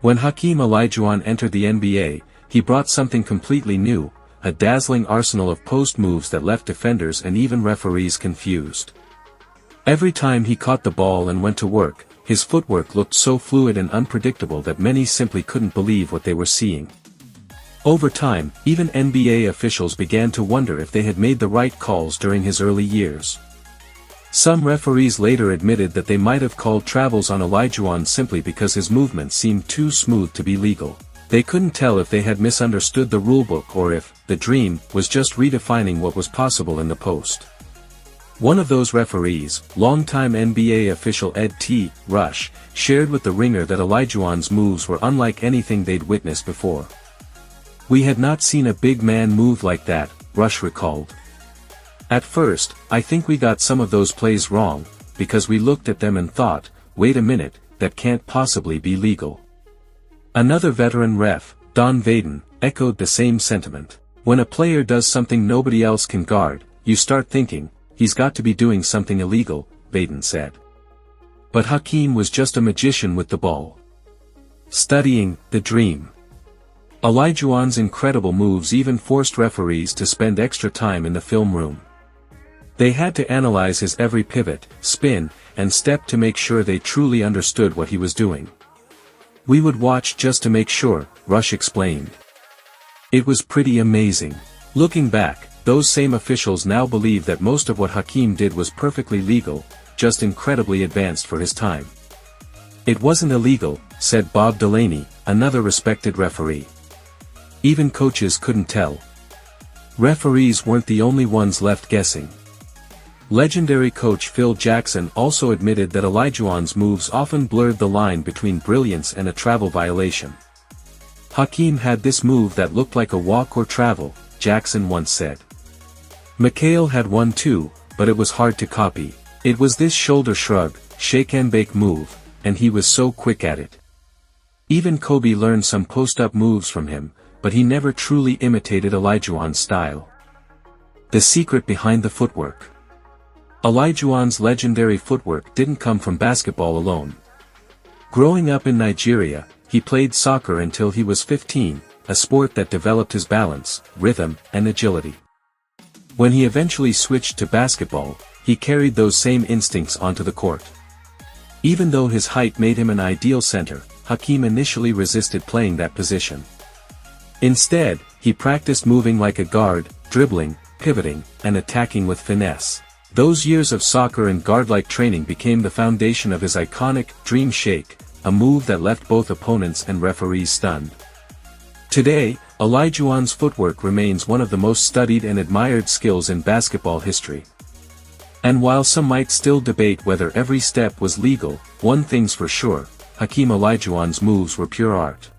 When Hakeem Olajuwon entered the NBA, he brought something completely new, a dazzling arsenal of post moves that left defenders and even referees confused. Every time he caught the ball and went to work, his footwork looked so fluid and unpredictable that many simply couldn't believe what they were seeing. Over time, even NBA officials began to wonder if they had made the right calls during his early years. Some referees later admitted that they might have called travels on Olajuwon simply because his movements seemed too smooth to be legal. They couldn't tell if they had misunderstood the rulebook or if the dream was just redefining what was possible in the post. One of those referees, longtime NBA official Ed T. Rush, shared with the Ringer that Olajuwon's moves were unlike anything they'd witnessed before. "We had not seen a big man move like that," Rush recalled. "At first, I think we got some of those plays wrong, because we looked at them and thought, wait a minute, that can't possibly be legal." Another veteran ref, Don Vaden, echoed the same sentiment. "When a player does something nobody else can guard, you start thinking, he's got to be doing something illegal," Vaden said. But Hakeem was just a magician with the ball. Studying the dream. Olajuwon's incredible moves even forced referees to spend extra time in the film room. They had to analyze his every pivot, spin, and step to make sure they truly understood what he was doing. "We would watch just to make sure," Rush explained. "It was pretty amazing." Looking back, those same officials now believe that most of what Hakeem did was perfectly legal, just incredibly advanced for his time. "It wasn't illegal," said Bob Delaney, another respected referee. "Even coaches couldn't tell." Referees weren't the only ones left guessing. Legendary coach Phil Jackson also admitted that Olajuwon's moves often blurred the line between brilliance and a travel violation. "Hakeem had this move that looked like a walk or travel," Jackson once said. McHale had one too, but it was hard to copy. "It was this shoulder shrug, shake and bake move, and he was so quick at it. Even Kobe learned some post-up moves from him, but he never truly imitated Olajuwon's style." The secret behind the footwork. Olajuwon's legendary footwork didn't come from basketball alone. Growing up in Nigeria, he played soccer until he was 15, a sport that developed his balance, rhythm, and agility. When he eventually switched to basketball, he carried those same instincts onto the court. Even though his height made him an ideal center, Hakeem initially resisted playing that position. Instead, he practiced moving like a guard, dribbling, pivoting, and attacking with finesse. Those years of soccer and guard-like training became the foundation of his iconic dream shake, a move that left both opponents and referees stunned. Today, Olajuwon's footwork remains one of the most studied and admired skills in basketball history. And while some might still debate whether every step was legal, one thing's for sure, Hakeem Olajuwon's moves were pure art.